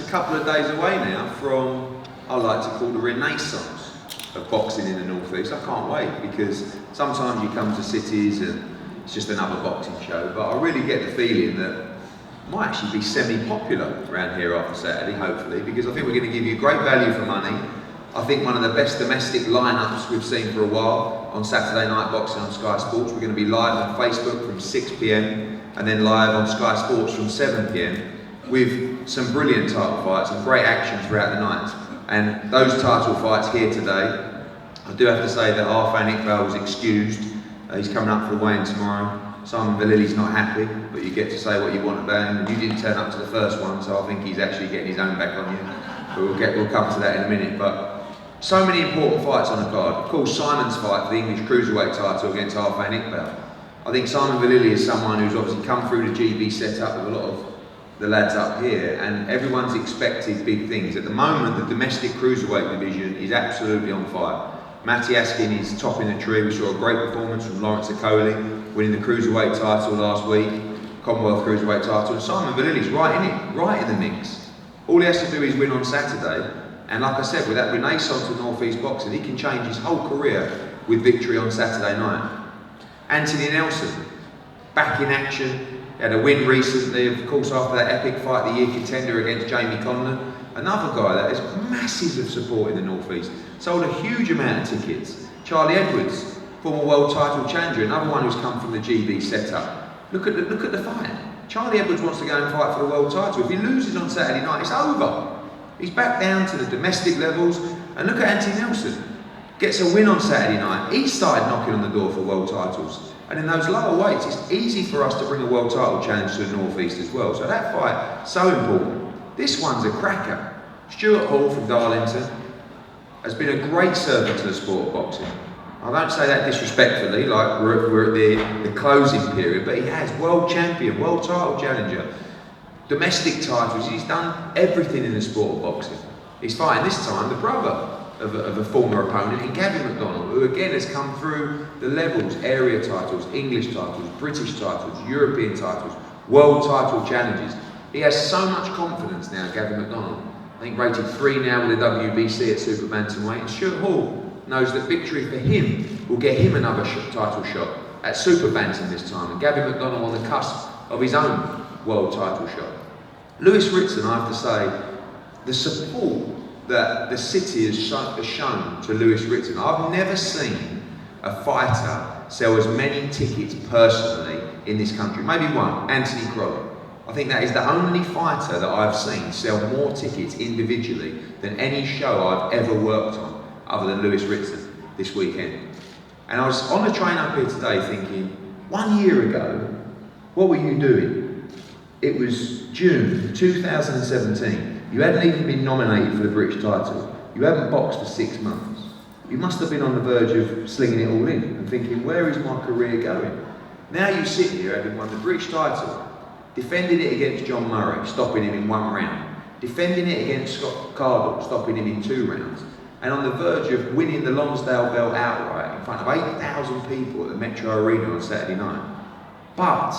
a couple of days away now from, I like to call the renaissance of boxing in the North East. I can't wait, because sometimes you come to cities and it's just another boxing show, but I really get the feeling that it might actually be semi-popular around here after Saturday, hopefully, because I think we're going to give you great value for money. I think one of the best domestic lineups we've seen for a while on Saturday night boxing on Sky Sports. We're going to be live on Facebook from 6 PM and then live on Sky Sports from 7 PM with some brilliant title fights and great action throughout the night. And those title fights here today, I do have to say that Arfan Iqbal was excused. He's coming up for the weigh-in tomorrow. Simon Vallili's not happy, but you get to say what you want about him. You didn't turn up to the first one, so I think he's actually getting his own back on you. But we'll come to that in a minute. But so many important fights on the card. Of course, Simon's fight for the English Cruiserweight title against Arfan Iqbal. I think Simon Vallili is someone who's obviously come through the GB setup with a lot of the lads up here, and everyone's expected big things. At the moment, the domestic Cruiserweight division is absolutely on fire. Matty Askin is topping the tree. We saw a great performance from Lawrence Okoli, winning the Cruiserweight title last week, Commonwealth Cruiserweight title, and Simon Vallili's right in it, right in the mix. All he has to do is win on Saturday, and like I said, with that renaissance of North East boxing, he can change his whole career with victory on Saturday night. Anthony Nelson, back in action. He had a win recently, of course, after that epic fight, the year contender against Jamie Conlon. Another guy that has masses of support in the North East. Sold a huge amount of tickets. Charlie Edwards, former world title challenger, another one who's come from the GB setup. Look at the fight. Charlie Edwards wants to go and fight for the world title. If he loses on Saturday night, it's over. He's back down to the domestic levels. And look at Anthony Nelson. Gets a win on Saturday night. He started knocking on the door for world titles. And in those lower weights, it's easy for us to bring a world title challenge to the North East as well. So that fight, so important. This one's a cracker. Stuart Hall from Darlington has been a great servant to the sport of boxing. I don't say that disrespectfully, like we're at the closing period, but he has world champion, world title challenger, domestic titles. He's done everything in the sport of boxing. He's fighting this time the brother of a former opponent in Gavin McDonald, who again has come through the levels, area titles, English titles, British titles, European titles, world title challenges. He has so much confidence now, Gavin McDonald. I think rated 3 now with the WBC at Super Bantamweight. And Stuart Hall knows that victory for him will get him another title shot at Super Bantam this time. And Gavin McDonald on the cusp of his own world title shot. Lewis Ritson, I have to say, the support that the city has shown to Lewis Ritson. I've never seen a fighter sell as many tickets personally in this country. Maybe one, Anthony Crowley. I think that is the only fighter that I've seen sell more tickets individually than any show I've ever worked on, other than Lewis Ritson this weekend. And I was on the train up here today thinking, 1 year ago, what were you doing? It was June 2017. You hadn't even been nominated for the British title. You haven't boxed for 6 months. You must have been on the verge of slinging it all in and thinking, where is my career going? Now you sit here having won the British title, defending it against John Murray, stopping him in 1 round, defending it against Scott Cardle, stopping him in 2 rounds, and on the verge of winning the Lonsdale belt outright in front of 8,000 people at the Metro Arena on Saturday night. But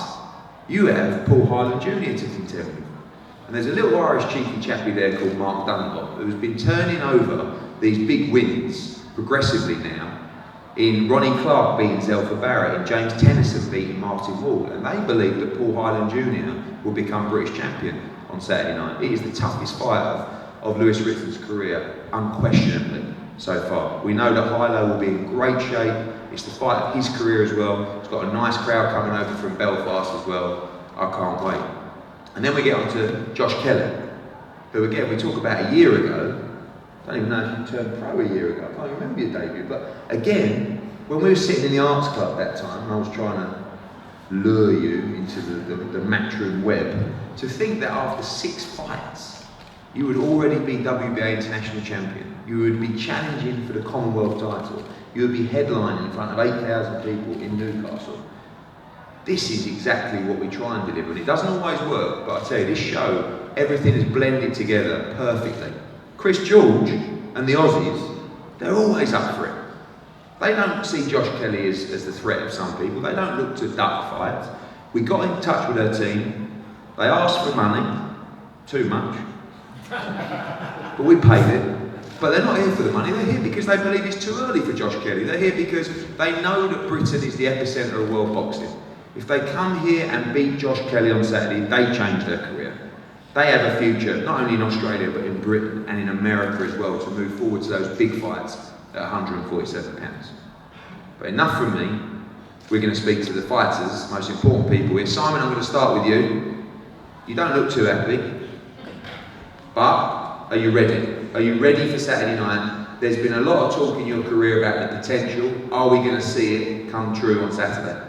you have Paul Hyland Jr. to contend with. And there's a little Irish cheeky chappie there called Mark Dunlop, who's been turning over these big wins progressively now in Ronnie Clark beating Zelfa Barrett and James Tennyson beating Martin Wall. And they believe that Paul Hyland Jr. will become British champion on Saturday night. It is the toughest fight of Lewis Ritson's career, unquestionably, so far. We know that Hylo will be in great shape. It's the fight of his career as well. It's got a nice crowd coming over from Belfast as well. I can't wait. And then we get on to Josh Kelly, who again, we talk about a year ago. I don't even know if you turned pro a year ago. I can't remember your debut. But again, when we were sitting in the arts club that time, and I was trying to lure you into the matchroom web, to think that after 6 fights, you would already be WBA International Champion. You would be challenging for the Commonwealth title. You would be headlining in front of 8,000 people in Newcastle. This is exactly what we try and deliver, and it doesn't always work, but I tell you, this show, everything is blended together perfectly. Chris George and the Aussies, they're always up for it. They don't see Josh Kelly as the threat of some people. They don't look to duck fights. We got in touch with her team. They asked for money, too much. But we paid it. But they're not here for the money, they're here because they believe it's too early for Josh Kelly. They're here because they know that Britain is the epicentre of world boxing. If they come here and beat Josh Kelly on Saturday, they change their career. They have a future, not only in Australia, but in Britain and in America as well, to move forward to those big fights at 147 pounds. But enough from me. We're going to speak to the fighters, most important people here. Simon, I'm going to start with you. You don't look too happy, but are you ready? Are you ready for Saturday night? There's been a lot of talk in your career about the potential. Are we going to see it come true on Saturday?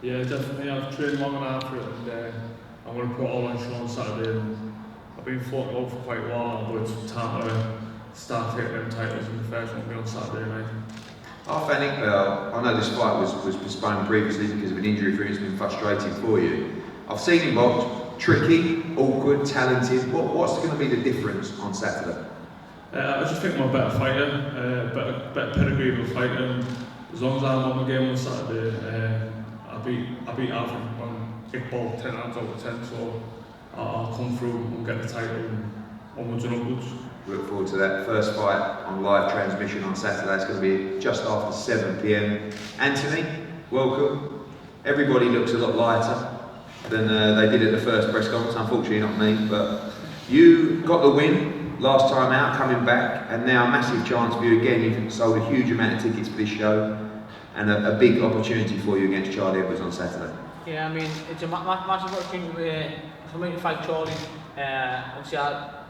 Yeah, definitely. I've trained long enough for it, and I'm going to put all on show on Saturday. I've been floating over for quite a while, but it's time to start taking them titles, and the first one will be on Saturday night. I know this fight was postponed previously because of an injury for him. It's been frustrating for you. I've seen him box. Tricky, awkward, talented. What's going to be the difference on Saturday? I just think I'm a better fighter, better pedigree of a fighter. And as long as I'm on the game on Saturday, I beat Alfred on Iqbal 10 times out of 10. So I'll come through and get the title and onwards and upwards. Look forward to that first fight on live transmission on Saturday. It's going to be just after 7 p.m. Anthony, welcome. Everybody looks a lot lighter than they did at the first press conference. Unfortunately, not me, but you got the win last time out, coming back, and now a massive chance for you again. You've sold a huge amount of tickets for this show, and a big opportunity for you against Charlie Edwards on Saturday. Yeah, I mean, it's a massive opportunity for me to fight Charlie. Obviously,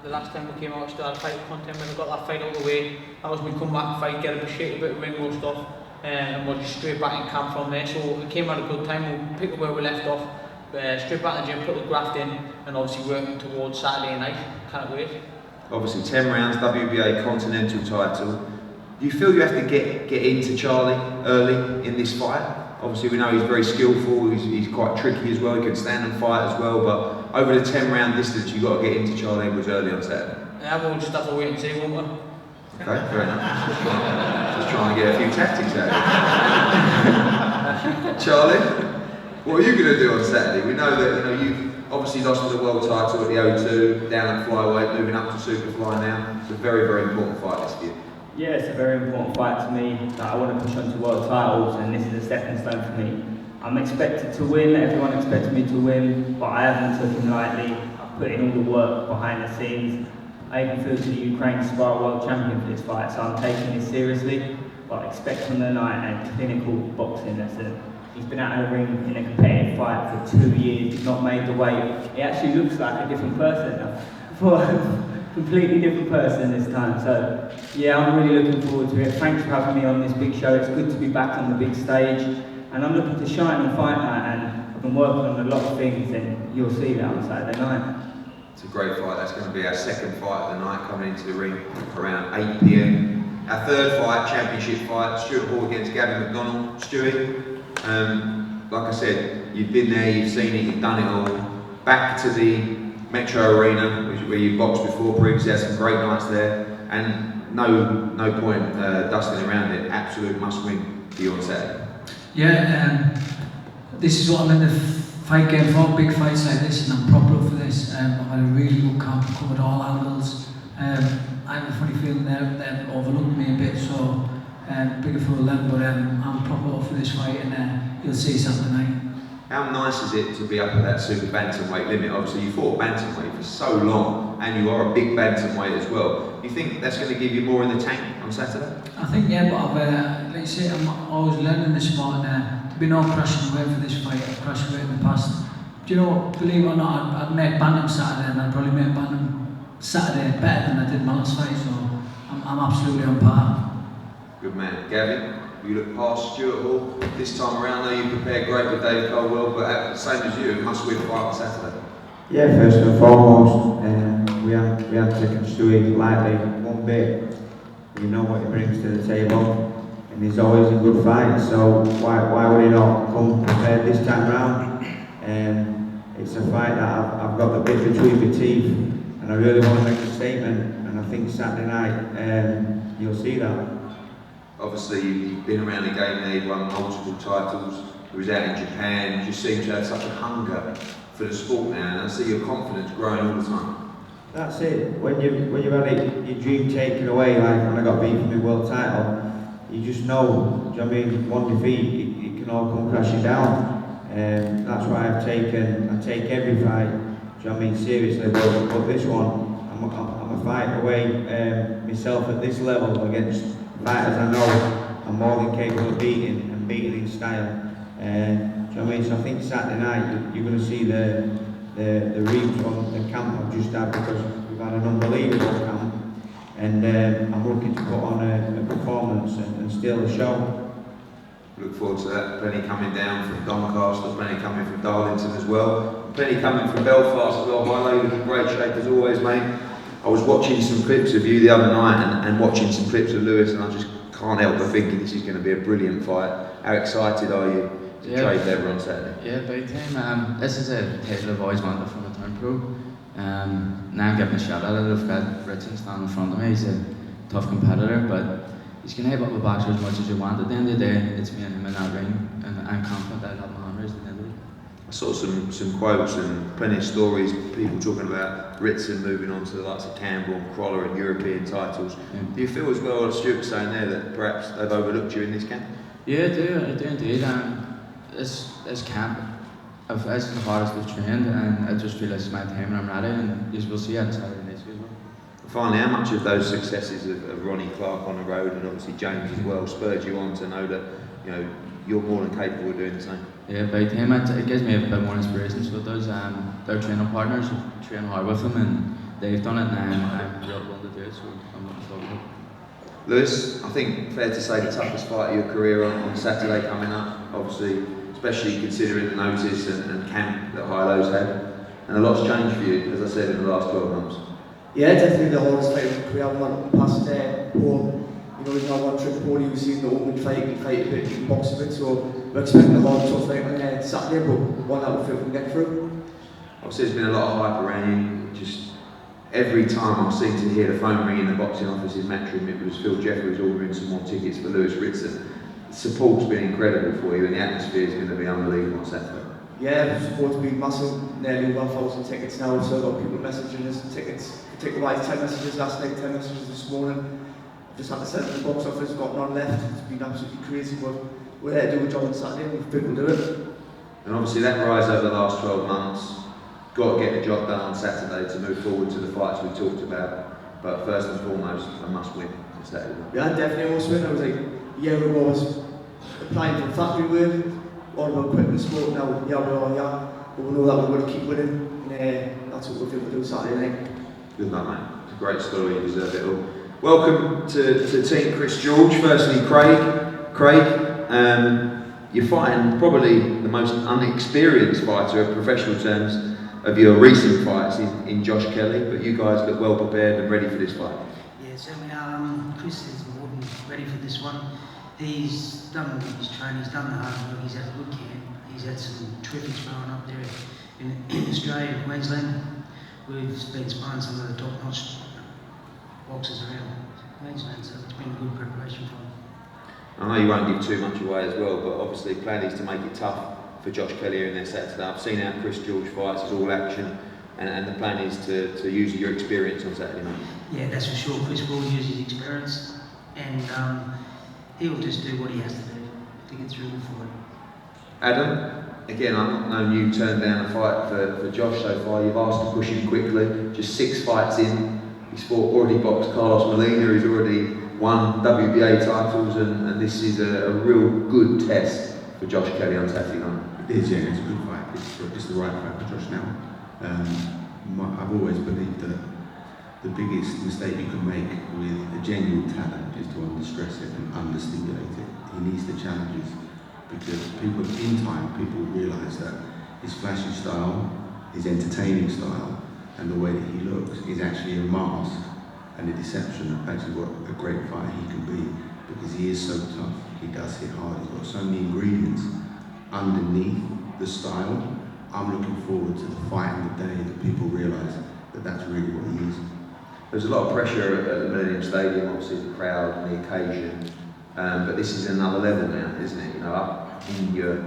the last time we came out, I still had a fight with content. When I got that fight out of the way, that was my comeback fight, get a bit of ring rust off, and we're just straight back in camp from there. So it came at a good time. We'll pick up where we left off, straight back in the gym, put the graft in, and obviously working towards Saturday night. Can't wait. Obviously, 10 rounds, WBA Continental title. Do you feel you have to get into Charlie early in this fight? Obviously, we know he's very skillful, he's quite tricky as well, he can stand and fight as well, but over the 10 round distance, you've got to get into Charlie Edwards early on Saturday. Yeah, we'll just have to wait and see, won't we? Okay, fair enough. Just trying to get a few tactics out of you. Charlie, what are you going to do on Saturday? We know that you've obviously lost the world title at the O2, down at flyweight, moving up to Superfly now. It's a very, very important fight this year. Yeah, it's a very important fight to me. That I want to push on to world titles, and this is a stepping stone for me. I'm expected to win, everyone expects me to win, but I haven't taken lightly. I've put in all the work behind the scenes. I even flew to the Ukraine to spar world champion for this fight, so I'm taking this seriously. But expect from the night a clinical boxing lesson. He's been out of the ring in a competitive fight for 2 years, he's not made the weight. He actually looks like a different person now. Completely different person this time, so yeah, I'm really looking forward to it. Thanks for having me on this big show. It's good to be back on the big stage, and I'm looking to shine on fight night, and I've been working on a lot of things, and you'll see that on Saturday night. It's a great fight. That's going to be our second fight of the night, coming into the ring around 8 p.m. Our third fight, championship fight, Stuart Hall against Gavin McDonald. Stuart, like I said, you've been there, you've seen it, you've done it all. Back to the Metro Arena, where you boxed before previously, had some great nights there, and no point dusting around it. Absolute must win for you on Saturday. Yeah, this is what I'm in the fight game for, big fights like this, and I'm proper up for this. I've had a really good camp, covered all angles. I have a funny feeling they've overlooked me a bit, so bigger for them, but I'm proper up for this fight, and you'll see something tonight. How nice is it to be up at that super bantamweight limit? Obviously, you fought bantamweight for so long, and you are a big bantamweight as well. Do you think that's going to give you more in the tank on Saturday? I think, yeah, but like you say, I'm always learning this sport, and to be no crushing weight for this fight. I've crushed weight in the past. Do you know, believe it or not, I'd make bantam Saturday, and I'd probably make bantam Saturday better than I did my last fight, so I'm absolutely on par. Good man. Gavin? You look past Stuart Hall this time around. Now you prepared great with Dave Caldwell, but same as you, must win fight on Saturday. Yeah, first and foremost, we haven't taken Stuart lightly one bit. You know what he brings to the table, and he's always a good fight. So why would he not come prepared this time round? It's a fight that I've got the bit between my teeth, and I really want to make a statement. And I think Saturday night you'll see that. Obviously, you've been around the game there, you've won multiple titles, you was out in Japan, you just seem to have such a hunger for the sport now, and I see your confidence growing all the time. That's it. When you've had your dream taken away, like when I got beat for my world title, you just know. Do you know what I mean? One defeat, it can all come crashing down. That's why I take every fight. Do you know what I mean? Seriously, but this one, I'm a fight away myself at this level against fighters I know I'm more than capable of beating and beating in style. Do you know what I mean? So I think Saturday night you're going to see the reaps on the camp I've just had, because we've had an unbelievable camp, and I'm looking to put on a performance and steal the show. Look forward to that. Plenty coming down from Doncaster, plenty coming from Darlington as well, plenty coming from Belfast as well. HYLAND in great shape as always, mate. I was watching some clips of you the other night and watching some clips of Lewis, and I just can't help but thinking this is going to be a brilliant fight. How excited are you to trade Lever on Saturday? Yeah, big time. This is a title I've always wanted from a town pro. Now I'm getting a shot at it. I've got RITSON standing in front of me. He's a tough competitor, but he's going to head up the boxer as much as you want. At the end of the day, it's me and him in that ring, and I'm confident I'll have my hand raised at the end of it. I saw some quotes and plenty of stories, people talking about RITSON moving on to the likes of Campbell and Crawler and European titles. Yeah. Do you feel as well, as Stuart was saying there, that perhaps they've overlooked you in this camp? Yeah, I do indeed. This camp, it's the hardest I've trained, and I just feel it's my time and I'm ready, and you will see it on Saturday night as well. Finally, how much of those successes of Ronnie Clark on the road, and obviously James as well, spurred you on to know that you're more than capable of doing the same? Yeah, big time. It gives me a bit more inspiration, so it does. Their training partners train hard with them, and they've done it, and I'm real willing to do it, so I'm looking forward to it. Lewis, I think fair to say the toughest fight of your career on Saturday coming up, obviously, especially considering the notice and camp that High-Low's had, and a lot's changed for you, as I said, in the last 12 months. Yeah, definitely the hardest fight of my career. I've won past Paul. He's not one trick pony. You've seen the open fight, he fight a bit, he box a bit, so we're expecting a hard tough fight on Saturday, but one that we feel we can get through. Obviously there's been a lot of hype around you. Just every time I seem to hear the phone ring in the boxing office in Matchroom, it was Phil Jeffries ordering some more tickets for Lewis RITSON. The support's been incredible for you, and the atmosphere is going to be unbelievable on Saturday. Yeah, the support's been massive, nearly 1,000 tickets now, so a lot of people messaging us tickets. Particularly 10 messages last night, 10 messages this morning. Just had to send to the box office, got none left. It's been absolutely crazy, but we're there to do a job on Saturday and we think we'll do it. And obviously that rise over the last 12 months, got to get the job done on Saturday to move forward to the fights we talked about. But first and foremost, a must win on Saturday. Yeah, definitely a must win. I was like, a year ago I was applying for factory work, all about quitting the sport now. Yeah, we are, yeah. But we know that we're going to keep winning, and that's what we're going to do Saturday night. Good night, mate. It's a great story, you deserve it all. Welcome to Team Chris George. Firstly, Craig, you're fighting probably the most unexperienced fighter of professional terms of your recent fights in Josh Kelly, but you guys look well prepared and ready for this fight. Yeah, certainly. Chris is more than ready for this one. He's done his training, he's done the hard work, he's had a good camp, he's had some terrific sparring up there in Australia and Queensland. We've been sparring some of the top-notch boxers around Queensland, so it's been a good preparation for him. I know you won't give too much away as well, but obviously the plan is to make it tough for Josh Kelly in their Saturday. I've seen how Chris George fights, it's all action, and the plan is to use your experience on Saturday night. Yeah, that's for sure. Chris will use his experience, and he'll just do what he has to do to get through the fight. Adam, again, I've not known you turn down a fight for Josh so far. You've asked to push him quickly, just 6 fights in. He's already boxed Carlos Molina, he's already won WBA titles, and this is a real good test for Josh Kelly on Saturday night. It is, yeah, it's a good fight. It's the right fight for Josh now. I've always believed that the biggest mistake you can make with a genuine talent is to understress it and understimulate it. He needs the challenges, because people realise that his flashy style, his entertaining style, and the way that he looks is actually a mask and a deception of actually what a great fighter he can be, because he is so tough, he does hit hard, he's got so many ingredients underneath the style. I'm looking forward to the fight and the day that people realise that that's really what he is. There's a lot of pressure at the Millennium Stadium, obviously the crowd and the occasion, but this is another level now, isn't it? Up in your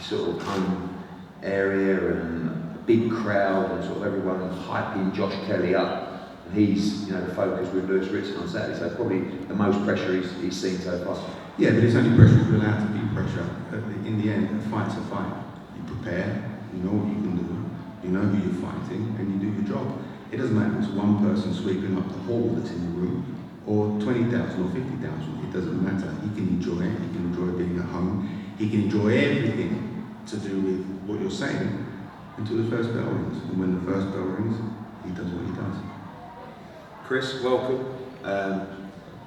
sort of home area and big crowd and sort of everyone hyping Josh Kelly up. And he's, the focus with Lewis Ritson on Saturday, so probably the most pressure he's seen so far. Yeah, but it's only pressure if you're allowed to be pressure. In the end, a fight's a fight. You prepare, you know what you can do, you know who you're fighting, and you do your job. It doesn't matter if it's one person sweeping up the hall that's in the room, or 20,000 or 50,000. It doesn't matter. He can enjoy it. He can enjoy being at home. He can enjoy everything to do with what you're saying until the first bell rings. And when the first bell rings, he does what he does. Chris, welcome.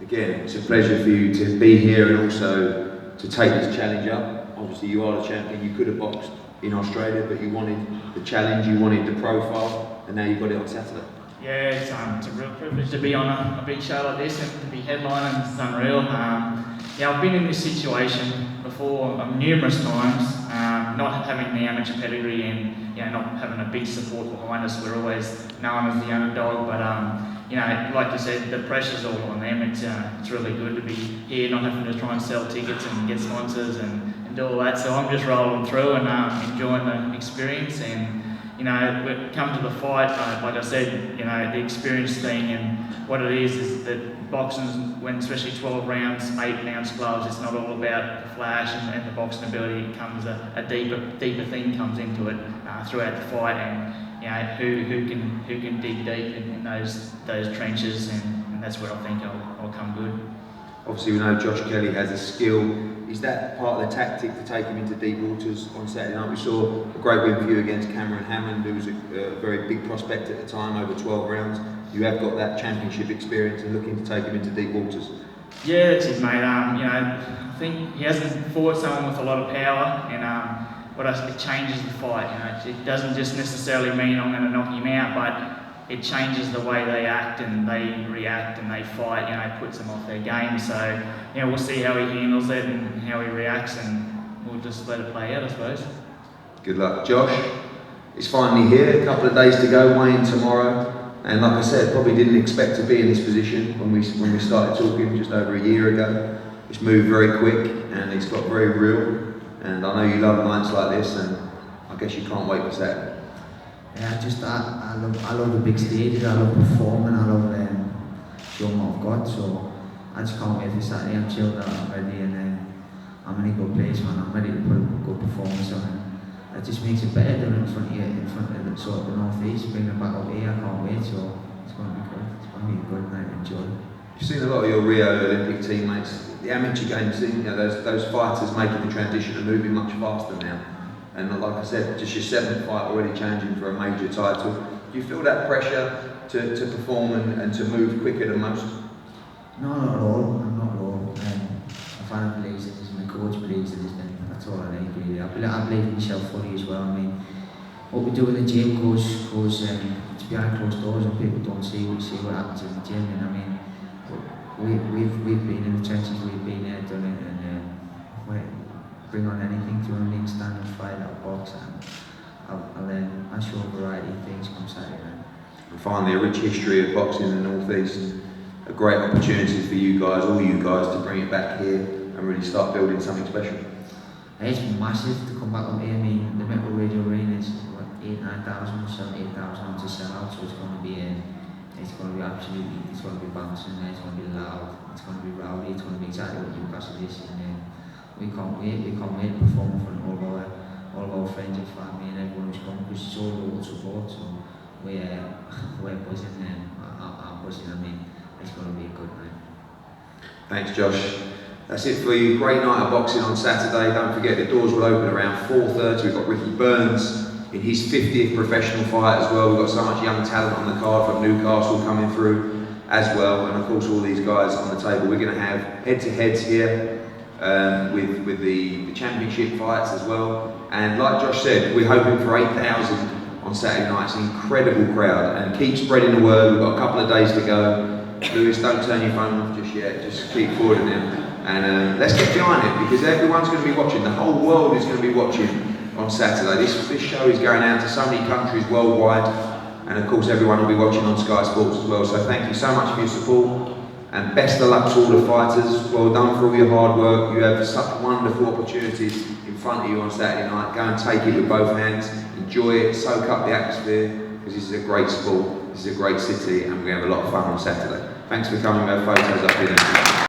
Again, it's a pleasure for you to be here and also to take this challenge up. Obviously, you are the champion. You could have boxed in Australia, but you wanted the challenge, you wanted the profile, and now you've got it on Saturday. Yeah, it's a real privilege to be on a big show like this and to be headlining. It's unreal. I've been in this situation before numerous times, not having the amateur pedigree and not having a big support behind us. We're always known as the underdog, but like you said, the pressure's all on them. It's really good to be here, not having to try and sell tickets and get sponsors and do all that. So I'm just rolling through and enjoying the experience. And we come to the fight, like I said, the experience thing, and what it is that boxing, when especially 12 rounds, 8-ounce gloves, it's not all about the flash and the boxing ability. It comes a deeper thing comes into it throughout the fight, and who can dig deep in those trenches, and that's where I think I'll come good. Obviously, we know Josh Kelly has a skill. Is that part of the tactic to take him into deep waters on Saturday night? We saw a great win for you against Cameron Hammond, who was a very big prospect at the time, over 12 rounds. You have got that championship experience and looking to take him into deep waters. Yeah, that's it, mate. I think he hasn't fought someone with a lot of power, and it changes the fight. It doesn't just necessarily mean I'm going to knock him out, but it changes the way they act and they react and they fight. It puts them off their game. So we'll see how he handles it and how he reacts, and we'll just let it play out, I suppose. Good luck, Josh. It's finally here. A couple of days to go. Weigh in tomorrow. And like I said, probably didn't expect to be in this position when we started talking just over a year ago. It's moved very quick and it's got very real. And I know you love nights like this, and I guess you can't wait for Saturday. Yeah, I love the big stages. I love performing. I love showing what I've got. So I just can't wait for Saturday. I'm chilled out. I'm ready, and I'm in a good place, man. I'm ready to put a good performance on. It just makes it better than in front of the sort of the North East, bringing it back up here. I can't wait, so it's going to be good. It's going to be a good night, enjoy. You've seen a lot of your Rio Olympic teammates, the amateur games, those fighters making the transition and moving much faster now. And like I said, just your 7th fight already challenging for a major title. Do you feel that pressure to perform and to move quicker than most? No, not at all. Not at all. My family believes in this, my coach believes in this, and that's all I need really. I believe in myself fully as well. I mean, what we do in the gym goes it's behind closed doors, and people don't see what happens in the gym. And I mean, we've been in the trenches, we've been there, done it, and we bring on anything to a ring, stand and fight, I'll box, and I'll show a variety of things come Saturday night. And finally, a rich history of boxing in the North East. A great opportunity for you guys, all you guys, to bring it back here and really start building something special. It's massive to come back up here. I mean, the Metal Radio Arena is 8,000, 8,000 to sell out, so it's going to be absolutely, it's going to be bouncing, it's going to be loud, it's going to be rowdy, it's going to be exactly what Newcastle is. And we can't wait to perform in front of all of our friends and family and everyone who's come, because it's all local support. So we're buzzing, and I'm buzzing. I mean, it's going to be a good night. Thanks, Josh. That's it for you. Great night of boxing on Saturday. Don't forget, the doors will open around 4:30. We've got Ricky Burns in his 50th professional fight as well. We've got so much young talent on the card from Newcastle coming through as well. And of course, all these guys on the table. We're going to have head-to-heads here with the championship fights as well. And like Josh said, we're hoping for 8,000 on Saturday night. It's an incredible crowd, and keep spreading the word. We've got a couple of days to go. Lewis, don't turn your phone off just yet. Just keep forwarding them. And let's get behind it, because everyone's going to be watching. The whole world is going to be watching on Saturday. This show is going out to so many countries worldwide, and of course everyone will be watching on Sky Sports as well. So thank you so much for your support, and best of luck to all the fighters. Well done for all your hard work. You have such wonderful opportunities in front of you on Saturday night. Go and take it with both hands. enjoy it, soak up the atmosphere, because this is a great sport, this is a great city, and we're going to have a lot of fun on Saturday. Thanks for coming, we have photos up here.